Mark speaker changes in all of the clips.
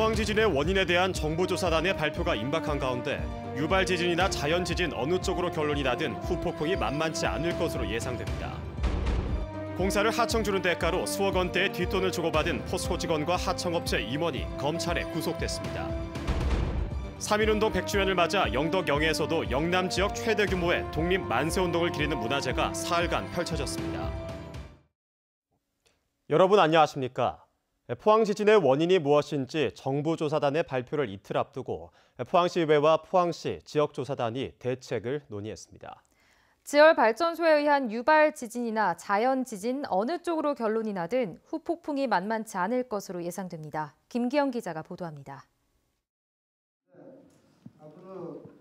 Speaker 1: 포항 지진의 원인에 대한 정부조사단의 발표가 임박한 가운데 유발 지진이나 자연 지진 어느 쪽으로 결론이 나든 후폭풍이 만만치 않을 것으로 예상됩니다. 공사를 하청주는 대가로 수억 원대의 뒷돈을 주고받은 포스코 직원과 하청업체 임원이 검찰에 구속됐습니다. 3.1운동 100주년을 맞아 영덕 영해에서도 영남 지역 최대 규모의 독립 만세운동을 기리는 문화제가 사흘간 펼쳐졌습니다. 여러분 안녕하십니까? 포항 지진의 원인이 무엇인지 정부조사단의 발표를 이틀 앞두고 포항시의회와 포항시 지역조사단이 대책을 논의했습니다.
Speaker 2: 지열발전소에 의한 유발 지진이나 자연 지진 어느 쪽으로 결론이 나든 후폭풍이 만만치 않을 것으로 예상됩니다. 김기영 기자가 보도합니다.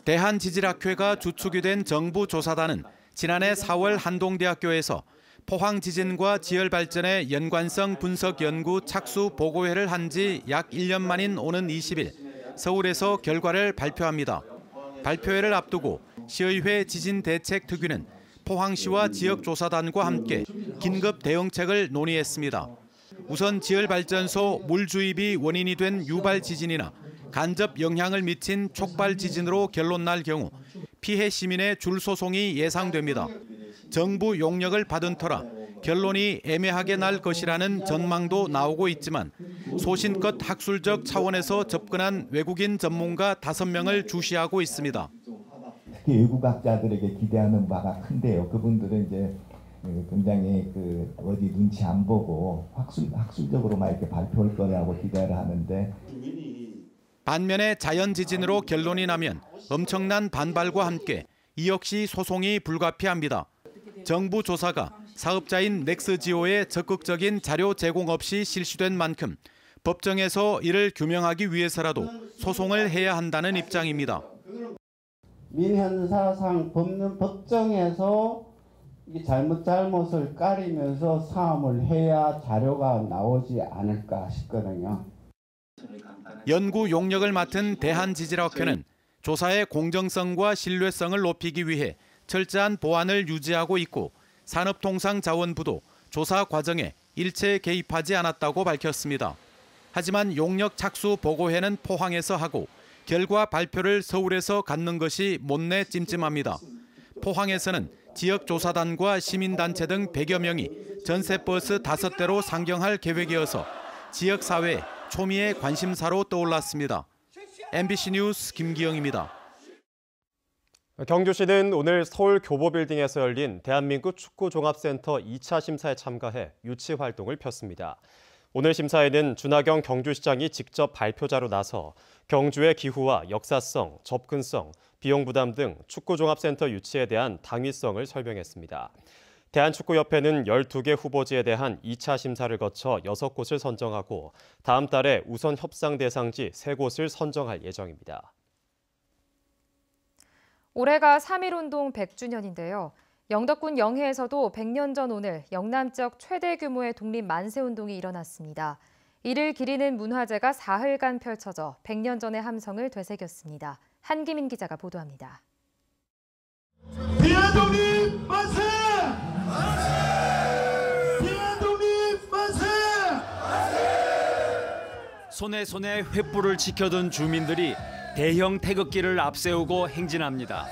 Speaker 3: 대한지질학회가 주축이 된 정부조사단은 지난해 4월 한동대학교에서 포항 지진과 지열 발전의 연관성 분석 연구 착수 보고회를 한 지 약 1년 만인 오는 20일 서울에서 결과를 발표합니다. 발표회를 앞두고 시의회 지진대책특위는 포항시와 지역조사단과 함께 긴급 대응책을 논의했습니다. 우선 지열발전소 물주입이 원인이 된 유발 지진이나 간접 영향을 미친 촉발 지진으로 결론 날 경우 피해 시민의 줄 소송이 예상됩니다. 정부 용역을 받은 터라 결론이 애매하게 날 것이라는 전망도 나오고 있지만 소신껏 학술적 차원에서 접근한 외국인 전문가 5명을 주시하고 있습니다.
Speaker 4: 특히 외국학자들에게 기대하는 바가 큰데요. 그분들은 이제 굉장히 어디 눈치 안 보고 학술적으로만 이렇게 발표할 거라고 기대를 하는데
Speaker 3: 반면에 자연 지진으로 결론이 나면 엄청난 반발과 함께 이 역시 소송이 불가피합니다. 정부 조사가 사업자인 넥스지오의 적극적인 자료 제공 없이 실시된 만큼 법정에서 이를 규명하기 위해서라도 소송을 해야 한다는 입장입니다.
Speaker 5: 민현사상 법정에서 잘못을 가리면서 사업을 해야 자료가 나오지 않을까 싶거든요.
Speaker 3: 연구 용역을 맡은 대한지질학회는 조사의 공정성과 신뢰성을 높이기 위해 철저한 보안을 유지하고 있고 산업통상자원부도 조사 과정에 일체 개입하지 않았다고 밝혔습니다. 하지만 용역 착수 보고회는 포항에서 하고 결과 발표를 서울에서 갖는 것이 못내 찜찜합니다. 포항에서는 지역조사단과 시민단체 등 100여 명이 전세버스 5대로 상경할 계획이어서 지역사회에 초미의 관심사로 떠올랐습니다. MBC 뉴스 김기영입니다.
Speaker 1: 경주시는 오늘 서울 교보빌딩에서 열린 대한민국 축구종합센터 2차 심사에 참가해 유치 활동을 폈습니다. 오늘 심사에는 준하경 경주시장이 직접 발표자로 나서 경주의 기후와 역사성, 접근성, 비용 부담 등 축구종합센터 유치에 대한 당위성을 설명했습니다. 대한축구협회는 12개 후보지에 대한 2차 심사를 거쳐 6곳을 선정하고 다음 달에 우선 협상 대상지 3곳을 선정할 예정입니다.
Speaker 2: 올해가 3.1운동 100주년인데요. 영덕군 영해에서도 100년 전 오늘 영남 지역 최대 규모의 독립 만세운동이 일어났습니다. 이를 기리는 문화제가 사흘간 펼쳐져 100년 전의 함성을 되새겼습니다. 한기민 기자가 보도합니다.
Speaker 6: 대한독립 만세! 대한독립 만세!
Speaker 7: 손에 횃불을 지켜든 주민들이 대형 태극기를 앞세우고 행진합니다.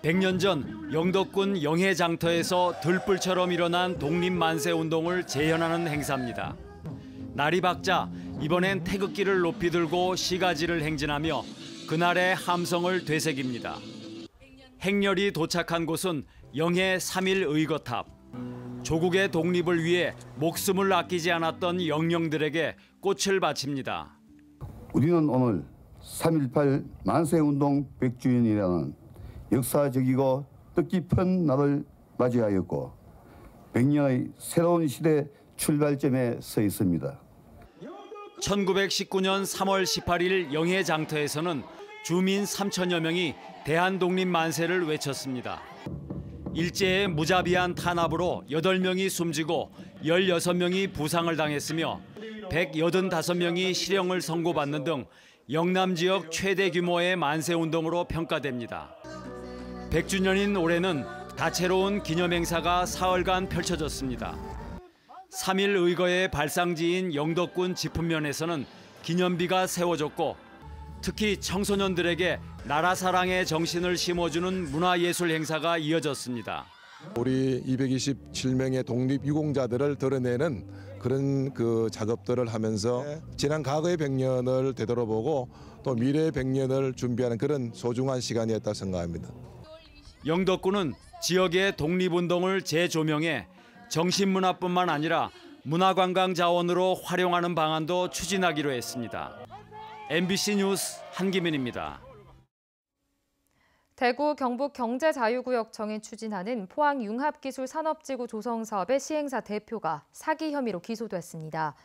Speaker 7: 100년 전 영덕군 영해 장터에서 들불처럼 일어난 독립만세운동을 재현하는 행사입니다. 날이 밝자 이번엔 태극기를 높이 들고 시가지를 행진하며 그날의 함성을 되새깁니다. 행렬이 도착한 곳은 영해 3.1 의거탑. 조국의 독립을 위해 목숨을 아끼지 않았던 영령들에게 꽃을 바칩니다.
Speaker 8: 우리는 오늘 3.18 만세운동 100주년이라는 역사적이고 뜻깊은 날을 맞이하였고 100년의 새로운 시대 출발점에 서 있습니다.
Speaker 7: 1919년 3월 18일 영해 장터에서는 주민 3천여 명이 대한독립만세를 외쳤습니다. 일제의 무자비한 탄압으로 8명이 숨지고 16명이 부상을 당했으며 185명이 실형을 선고받는 등 영남 지역 최대 규모의 만세운동으로 평가됩니다. 100주년인 올해는 다채로운 기념행사가 사흘간 펼쳐졌습니다. 3.1 의거의 발상지인 영덕군 지품면에서는 기념비가 세워졌고 특히 청소년들에게 나라 사랑의 정신을 심어주는 문화예술 행사가 이어졌습니다.
Speaker 9: 우리 227명의 독립유공자들을 드러내는 그런 작업들을 하면서 지난 과거의 100년을 되돌아보고 또 미래의 100년을 준비하는 그런 소중한 시간이었다고 생각합니다.
Speaker 7: 영덕군은 지역의 독립운동을 재조명해 정신문화뿐만 아니라 문화관광 자원으로 활용하는 방안도 추진하기로 했습니다. MBC 뉴스 한기민입니다.
Speaker 2: 대구 경북 경제자유구역청이 추진하는 포항 융합기술산업지구 조성 사업의 시행사 대표가 사기 혐의로 기소됐습니다.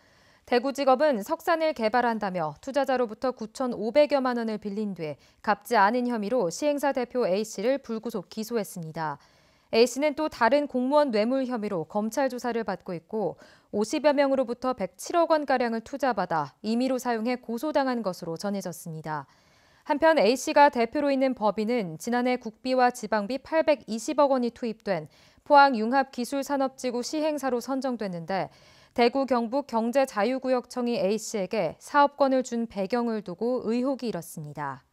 Speaker 2: 대구지검은 석산을 개발한다며 투자자로부터 9,500여만 원을 빌린 뒤에 갚지 않은 혐의로 시행사 대표 A씨를 불구속 기소했습니다. A씨는 또 다른 공무원 뇌물 혐의로 검찰 조사를 받고 있고 50여 명으로부터 107억 원가량을 투자받아 임의로 사용해 고소당한 것으로 전해졌습니다. 한편 A씨가 대표로 있는 법인은 지난해 국비와 지방비 820억 원이 투입된 포항 융합기술산업지구 시행사로 선정됐는데 대구 경북 경제자유구역청이 A씨에게 사업권을 준 배경을 두고 의혹이 일었습니다.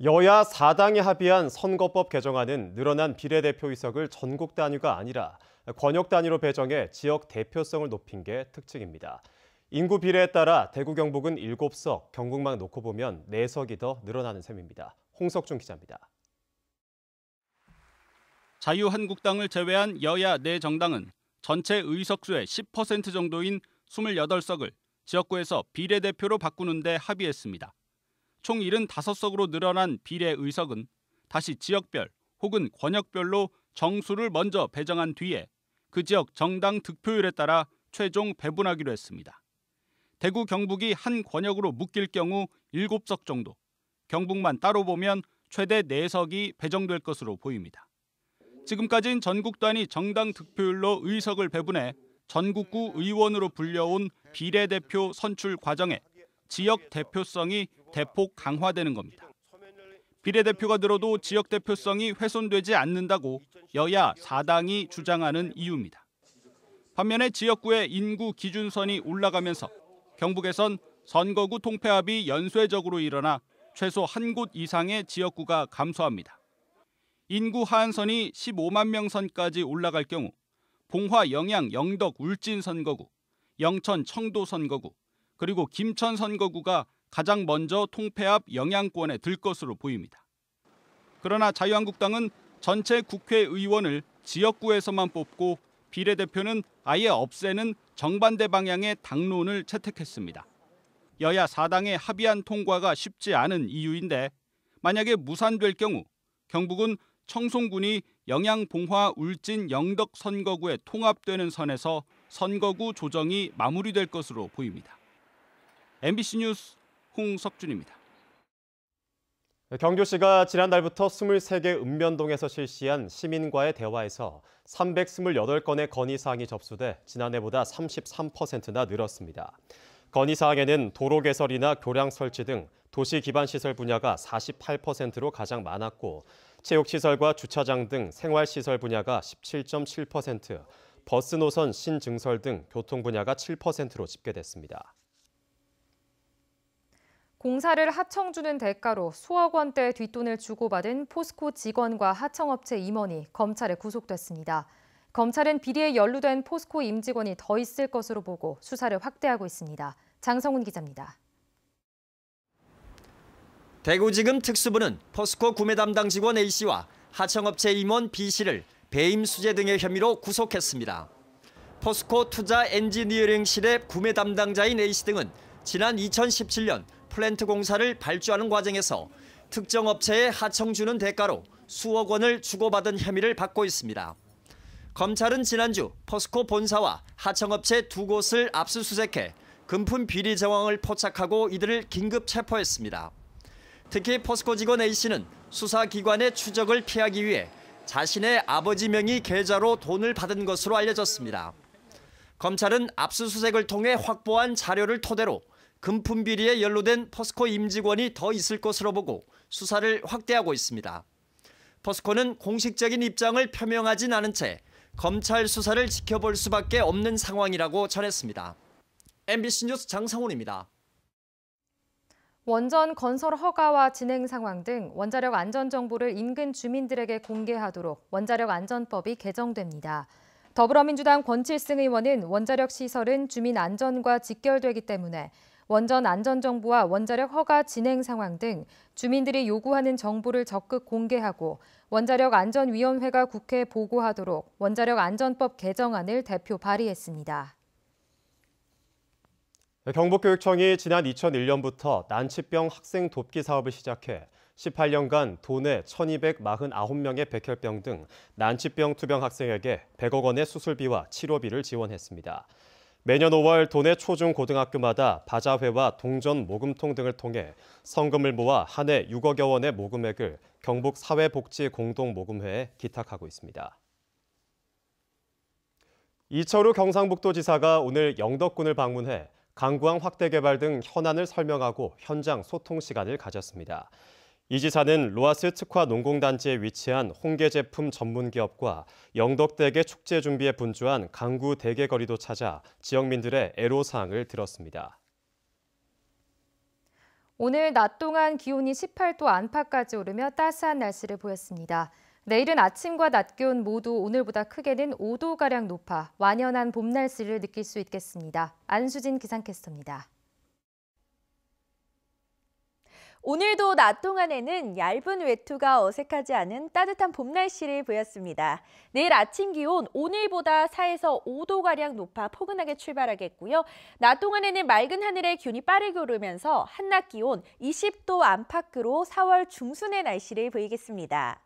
Speaker 1: 여야 4당이 합의한 선거법 개정안은 늘어난 비례대표 의석을 전국 단위가 아니라 권역 단위로 배정해 지역 대표성을 높인 게 특징입니다. 인구 비례에 따라 대구 경북은 7석, 경북만 놓고 보면 4석이 더 늘어나는 셈입니다. 홍석준 기자입니다.
Speaker 10: 자유한국당을 제외한 여야 4정당은 전체 의석수의 10% 정도인 28석을 지역구에서 비례대표로 바꾸는 데 합의했습니다. 총 75석으로 늘어난 비례의석은 다시 지역별 혹은 권역별로 정수를 먼저 배정한 뒤에 그 지역 정당 득표율에 따라 최종 배분하기로 했습니다. 대구 경북이 한 권역으로 묶일 경우 7석 정도, 경북만 따로 보면 최대 4석이 배정될 것으로 보입니다. 지금까지는 전국 단위 정당 득표율로 의석을 배분해 전국구 의원으로 불려온 비례대표 선출 과정에 지역 대표성이 대폭 강화되는 겁니다. 비례대표가 늘어도 지역 대표성이 훼손되지 않는다고 여야 4당이 주장하는 이유입니다. 반면에 지역구의 인구 기준선이 올라가면서 경북에선 선거구 통폐합이 연쇄적으로 일어나 최소 한 곳 이상의 지역구가 감소합니다. 인구 하한선이 15만 명 선까지 올라갈 경우 봉화, 영양, 영덕, 울진 선거구, 영천, 청도 선거구, 그리고 김천 선거구가 가장 먼저 통폐합 영향권에 들 것으로 보입니다. 그러나 자유한국당은 전체 국회의원을 지역구에서만 뽑고 비례대표는 아예 없애는 정반대 방향의 당론을 채택했습니다. 여야 4당의 합의안 통과가 쉽지 않은 이유인데 만약에 무산될 경우 경북은 청송군이 영양, 봉화, 울진, 영덕 선거구에 통합되는 선에서 선거구 조정이 마무리될 것으로 보입니다. MBC 뉴스 홍석준입니다.
Speaker 1: 경주시가 지난달부터 23개 읍면동에서 실시한 시민과의 대화에서 328건의 건의사항이 접수돼 지난해보다 33%나 늘었습니다. 건의사항에는 도로 개설이나 교량 설치 등 도시 기반 시설 분야가 48%로 가장 많았고 체육시설과 주차장 등 생활시설 분야가 17.7%, 버스 노선 신증설 등 교통 분야가 7%로 집계됐습니다.
Speaker 2: 공사를 하청주는 대가로 수억 원대 뒷돈을 주고받은 포스코 직원과 하청업체 임원이 검찰에 구속됐습니다. 검찰은 비리에 연루된 포스코 임직원이 더 있을 것으로 보고 수사를 확대하고 있습니다. 장성훈 기자입니다.
Speaker 11: 대구지검 특수부는 포스코 구매 담당 직원 A씨와 하청업체 임원 B씨를 배임 수재 등의 혐의로 구속했습니다. 포스코 투자 엔지니어링실의 구매 담당자인 A씨 등은 지난 2017년 플랜트 공사를 발주하는 과정에서 특정 업체에 하청 주는 대가로 수억 원을 주고받은 혐의를 받고 있습니다. 검찰은 지난주 포스코 본사와 하청업체 2곳을 압수수색해 금품 비리 정황을 포착하고 이들을 긴급 체포했습니다. 특히 포스코 직원 A씨는 수사기관의 추적을 피하기 위해 자신의 아버지 명의 계좌로 돈을 받은 것으로 알려졌습니다. 검찰은 압수수색을 통해 확보한 자료를 토대로 금품 비리에 연루된 포스코 임직원이 더 있을 것으로 보고 수사를 확대하고 있습니다. 포스코는 공식적인 입장을 표명하진 않은 채 검찰 수사를 지켜볼 수밖에 없는 상황이라고 전했습니다. MBC 뉴스 장성훈입니다.
Speaker 2: 원전 건설 허가와 진행 상황 등 원자력 안전 정보를 인근 주민들에게 공개하도록 원자력 안전법이 개정됩니다. 더불어민주당 권칠승 의원은 원자력 시설은 주민 안전과 직결되기 때문에 원전 안전 정보와 원자력 허가 진행 상황 등 주민들이 요구하는 정보를 적극 공개하고 원자력 안전위원회가 국회에 보고하도록 원자력 안전법 개정안을 대표 발의했습니다.
Speaker 1: 경북교육청이 지난 2001년부터 난치병 학생 돕기 사업을 시작해 18년간 도내 1,249명의 백혈병 등 난치병 투병 학생에게 100억 원의 수술비와 치료비를 지원했습니다. 매년 5월 도내 초중 고등학교마다 바자회와 동전 모금통 등을 통해 성금을 모아 한 해 6억여 원의 모금액을 경북 사회복지공동모금회에 기탁하고 있습니다. 이철우 경상북도지사가 오늘 영덕군을 방문해 강구항 확대 개발 등 현안을 설명하고 현장 소통 시간을 가졌습니다. 이 지사는 로아스 특화 농공단지에 위치한 홍게 제품 전문 기업과 영덕대게 축제 준비에 분주한 강구 대게거리도 찾아 지역민들의 애로사항을 들었습니다.
Speaker 2: 오늘 낮 동안 기온이 18도 안팎까지 오르며 따스한 날씨를 보였습니다. 내일은 아침과 낮 기온 모두 오늘보다 크게는 5도가량 높아 완연한 봄 날씨를 느낄 수 있겠습니다. 안수진 기상캐스터입니다.
Speaker 12: 오늘도 낮 동안에는 얇은 외투가 어색하지 않은 따뜻한 봄 날씨를 보였습니다. 내일 아침 기온 오늘보다 4에서 5도가량 높아 포근하게 출발하겠고요. 낮 동안에는 맑은 하늘에 기온이 빠르게 오르면서 한낮 기온 20도 안팎으로 4월 중순의 날씨를 보이겠습니다.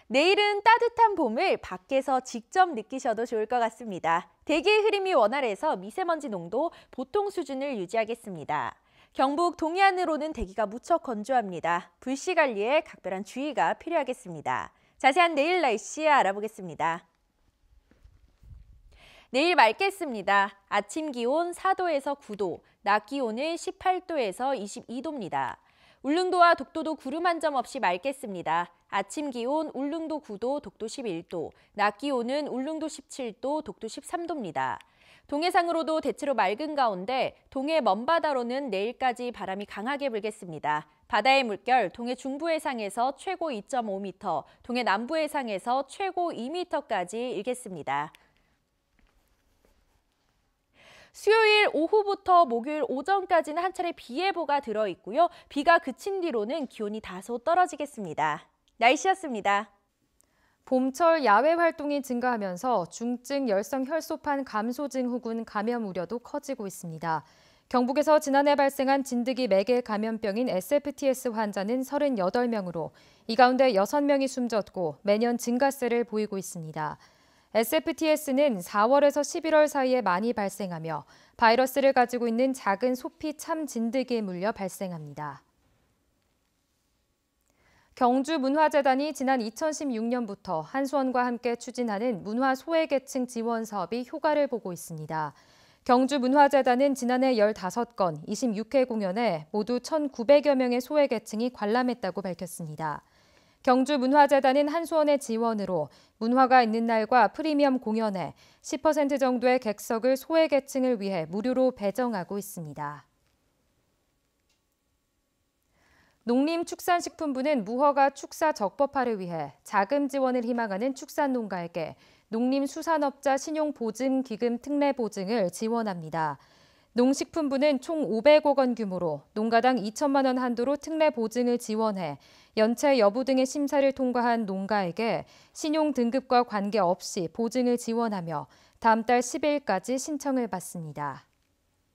Speaker 12: 내일은 따뜻한 봄을 밖에서 직접 느끼셔도 좋을 것 같습니다. 대기의 흐름이 원활해서 미세먼지 농도 보통 수준을 유지하겠습니다. 경북 동해안으로는 대기가 무척 건조합니다. 불씨 관리에 각별한 주의가 필요하겠습니다. 자세한 내일 날씨 알아보겠습니다. 내일 맑겠습니다. 아침 기온 4도에서 9도, 낮 기온은 18도에서 22도입니다. 울릉도와 독도도 구름 한 점 없이 맑겠습니다. 아침 기온 울릉도 9도, 독도 11도, 낮 기온은 울릉도 17도, 독도 13도입니다. 동해상으로도 대체로 맑은 가운데 동해 먼바다로는 내일까지 바람이 강하게 불겠습니다. 바다의 물결 동해 중부 해상에서 최고 2.5m, 동해 남부 해상에서 최고 2m까지 일겠습니다. 수요일 오후부터 목요일 오전까지는 한 차례 비 예보가 들어있고요. 비가 그친 뒤로는 기온이 다소 떨어지겠습니다. 날씨였습니다.
Speaker 2: 봄철 야외 활동이 증가하면서 중증 열성 혈소판 감소 증후군 감염 우려도 커지고 있습니다. 경북에서 지난해 발생한 진드기 매개 감염병인 SFTS 환자는 38명으로 이 가운데 6명이 숨졌고 매년 증가세를 보이고 있습니다. SFTS는 4월에서 11월 사이에 많이 발생하며 바이러스를 가지고 있는 작은 소피 참 진드기에 물려 발생합니다. 경주문화재단이 지난 2016년부터 한수원과 함께 추진하는 문화 소외계층 지원 사업이 효과를 보고 있습니다. 경주문화재단은 지난해 15건 26회 공연에 모두 1,900여 명의 소외계층이 관람했다고 밝혔습니다. 경주문화재단은 한수원의 지원으로 문화가 있는 날과 프리미엄 공연에 10% 정도의 객석을 소외계층을 위해 무료로 배정하고 있습니다. 농림축산식품부는 무허가 축사 적법화를 위해 자금 지원을 희망하는 축산농가에게 농림수산업자 신용보증기금 특례보증을 지원합니다. 농식품부는 총 500억 원 규모로 농가당 2천만 원 한도로 특례보증을 지원해 연체 여부 등의 심사를 통과한 농가에게 신용 등급과 관계없이 보증을 지원하며 다음 달 10일까지 신청을 받습니다.